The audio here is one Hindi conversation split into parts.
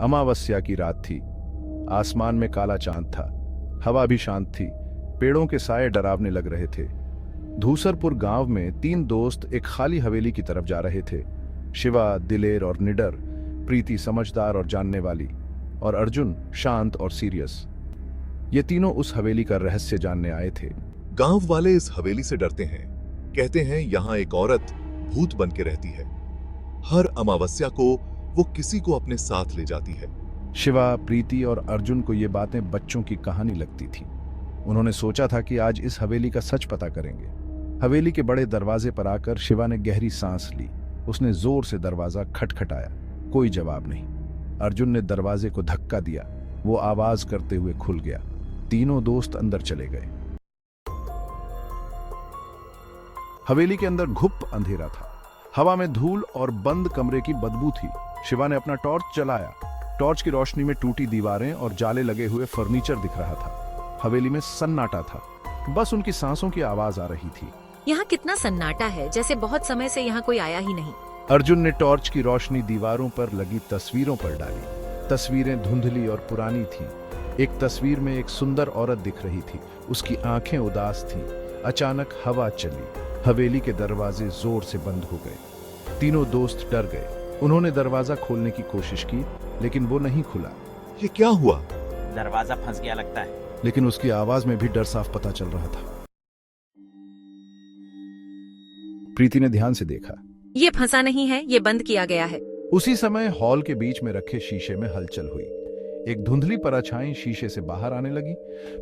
अमावस्या की रात थी। आसमान में काला चांद था। हवा भी शांत थी। पेड़ों के साए डरावने लग रहे थे। धूसरपुर गांव में 3 दोस्त एक खाली हवेली की तरफ जा रहे थे। शिवा दिलेर और निडर, प्रीति समझदार और जानने वाली, और अर्जुन शांत और सीरियस। ये तीनों उस हवेली का रहस्य जानने आए थे। गांव वाले इस हवेली से डरते हैं। कहते हैं यहाँ एक औरत भूत बन के रहती है। हर अमावस्या को वो किसी को अपने साथ ले जाती है। शिवा, प्रीति और अर्जुन को ये बातें बच्चों की कहानी लगती थी। उन्होंने सोचा था कि आज इस हवेली का सच पता करेंगे। हवेली के बड़े दरवाजे पर आकर शिवा ने गहरी सांस ली। उसने जोर से दरवाजा खटखटाया। कोई जवाब नहीं। अर्जुन ने दरवाजे को धक्का दिया। वो आवाज करते हुए खुल गया। तीनों दोस्त अंदर चले गए। हवेली के अंदर घुप अंधेरा था। हवा में धूल और बंद कमरे की बदबू थी। शिवा ने अपना टॉर्च चलाया। टॉर्च की रोशनी में टूटी दीवारें और जाले लगे हुए फर्नीचर दिख रहा था। हवेली में सन्नाटा था। बस उनकी सांसों की आवाज आ रही थी। यहाँ कितना सन्नाटा है, जैसे बहुत समय से यहाँ कोई आया ही नहीं। अर्जुन ने टॉर्च की रोशनी दीवारों पर लगी तस्वीरों पर डाली। तस्वीरें धुंधली और पुरानी थीं। एक तस्वीर में एक सुंदर औरत दिख रही थी। उसकी आंखें उदास थीं। अचानक हवा चली। हवेली के दरवाजे जोर से बंद हो गए। तीनों दोस्त डर गए। उन्होंने दरवाजा खोलने की कोशिश की, लेकिन वो नहीं खुला। ये क्या हुआ? दरवाजा फंस गया लगता है। लेकिन उसकी आवाज में भी डर साफ पता चल रहा था। प्रीति ने ध्यान से देखा। ये फंसा नहीं है, ये बंद किया गया है। उसी समय हॉल के बीच में रखे शीशे में हलचल हुई। एक धुंधली परछाई शीशे से बाहर आने लगी।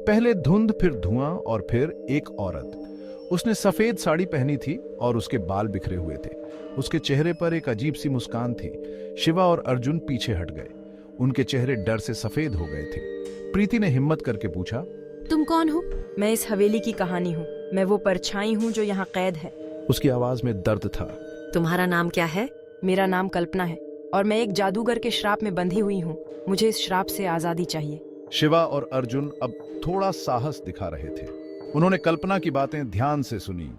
पहले धुंध, फिर धुआं और फिर एक औरत। उसने सफेद साड़ी पहनी थी और उसके बाल बिखरे हुए थे। उसके चेहरे पर एक अजीब सी मुस्कान थी। शिवा और अर्जुन पीछे हट गए। उनके चेहरे डर से सफेद हो गए थे। प्रीति ने हिम्मत करके पूछा, तुम कौन हो? मैं इस हवेली की कहानी हूँ। मैं वो परछाई हूँ जो यहाँ कैद है। उसकी आवाज में दर्द था। तुम्हारा नाम क्या है? मेरा नाम कल्पना है और मैं एक जादूगर के श्राप में बंधी हुई हूँ। मुझे इस श्राप से आजादी चाहिए। शिवा और अर्जुन अब थोड़ा साहस दिखा रहे थे। उन्होंने कल्पना की बातें ध्यान से सुनी।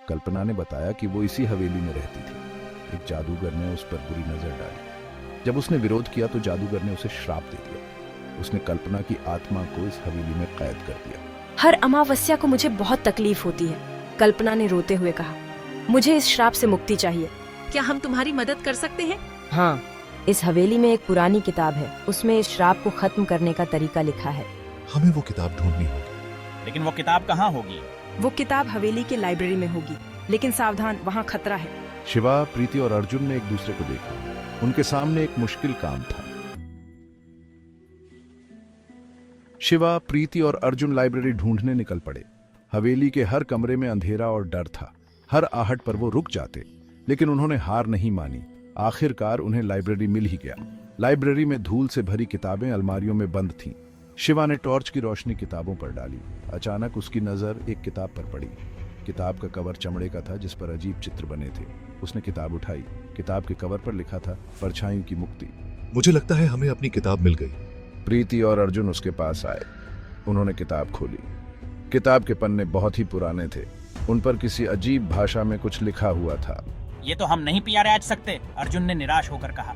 कल्पना ने बताया कि वो इसी हवेली में रहती थी। एक जादूगर ने उस पर बुरी नजर डाली। जब उसने विरोध किया तो जादूगर ने उसे श्राप दे दिया। उसने कल्पना की आत्मा को इस हवेली में कैद कर दिया। हर अमावस्या को मुझे बहुत तकलीफ होती है, कल्पना ने रोते हुए कहा। मुझे इस श्राप से मुक्ति चाहिए। क्या हम तुम्हारी मदद कर सकते हैं? हाँ, इस हवेली में एक पुरानी किताब है। उसमें इस श्राप को खत्म करने का तरीका लिखा है। हमें वो किताब ढूंढनी होगी। लेकिन वो किताब कहाँ होगी? वो किताब हवेली के लाइब्रेरी में होगी, लेकिन सावधान, वहाँ खतरा है। शिवा, प्रीति और अर्जुन ने एक दूसरे को देखा। उनके सामने एक मुश्किल काम था। शिवा, प्रीति और अर्जुन लाइब्रेरी ढूंढने निकल पड़े। हवेली के हर कमरे में अंधेरा और डर था। हर आहट पर वो रुक जाते, लेकिन उन्होंने हार नहीं मानी। आखिरकार उन्हें लाइब्रेरी मिल ही गया। लाइब्रेरी में धूल से भरी किताबें अलमारियों में बंद थीं। शिवा ने टॉर्च की रोशनी किताबों पर डाली। अचानक उसकी नजर एक किताब पर पड़ी। किताब का कवर चमड़े का था, जिस पर अजीब चित्र बने थे। उसने किताब उठाई। किताब के कवर पर लिखा था, परछाइयों की मुक्ति। मुझे लगता है हमें अपनी किताब मिल गई। प्रीति और अर्जुन उसके पास आए। उन्होंने किताब खोली। किताब के पन्ने बहुत ही पुराने थे। उन पर किसी अजीब भाषा में कुछ लिखा हुआ था। ये तो हम नहीं पियाज सकते, अर्जुन ने निराश होकर कहा।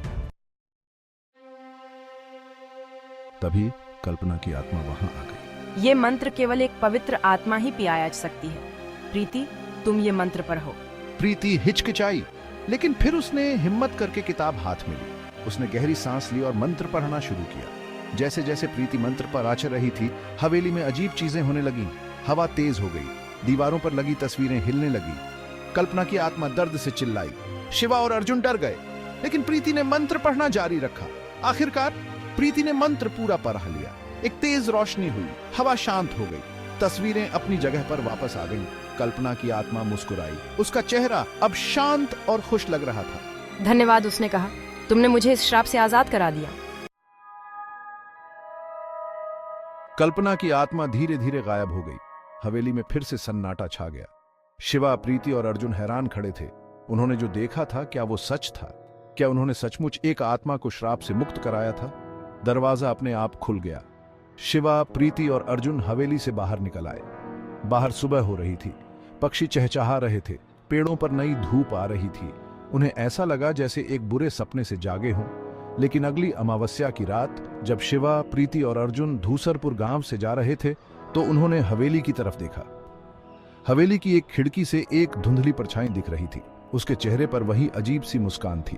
तभी कल्पना की आत्मा वहां आ गई। ये मंत्र केवल एक पवित्र आत्मा ही पिया सकती है। प्रीति, तुम ये मंत्र पढ़ो। प्रीति हिचकिचाई, लेकिन फिर उसने हिम्मत करके किताब हाथ में ली। उसने गहरी सांस ली और मंत्र पढ़ना शुरू किया। जैसे जैसे प्रीति मंत्र पर आचर रही थी, हवेली में अजीब चीजें होने लगीं। हवा तेज हो गई। दीवारों पर लगी तस्वीरें हिलने लगी। कल्पना की आत्मा दर्द से चिल्लाई। शिवा और अर्जुन डर गए, लेकिन प्रीति ने मंत्र पढ़ना जारी रखा। आखिरकार प्रीति ने मंत्र पूरा पढ़ लिया। एक तेज रोशनी हुई। हवा शांत हो गई। तस्वीरें अपनी जगह पर वापस आ गईं। कल्पना की आत्मा मुस्कुराई। उसका चेहरा अब शांत और खुश लग रहा था। धन्यवाद, उसने कहा। तुमने मुझे इस श्राप से आजाद करा दिया। कल्पना की आत्मा धीरे धीरे गायब हो गई। हवेली में फिर से सन्नाटा छा गया। शिवा, प्रीति और अर्जुन हैरान खड़े थे। उन्होंने जो देखा था, क्या वो सच था? क्या उन्होंने सचमुच एक आत्मा को श्राप से मुक्त कराया था? दरवाजा अपने आप खुल गया। शिवा, प्रीति और अर्जुन हवेली से बाहर निकल आए। बाहर सुबह हो रही थी। पक्षी चहचहा रहे थे। पेड़ों पर नई धूप आ रही थी। उन्हें ऐसा लगा जैसे एक बुरे सपने से जागे हों। लेकिन अगली अमावस्या की रात जब शिवा, प्रीति और अर्जुन धूसरपुर गांव से जा रहे थे तो उन्होंने हवेली की तरफ देखा। हवेली की एक खिड़की से एक धुंधली परछाई दिख रही थी। उसके चेहरे पर वही अजीब सी मुस्कान थी।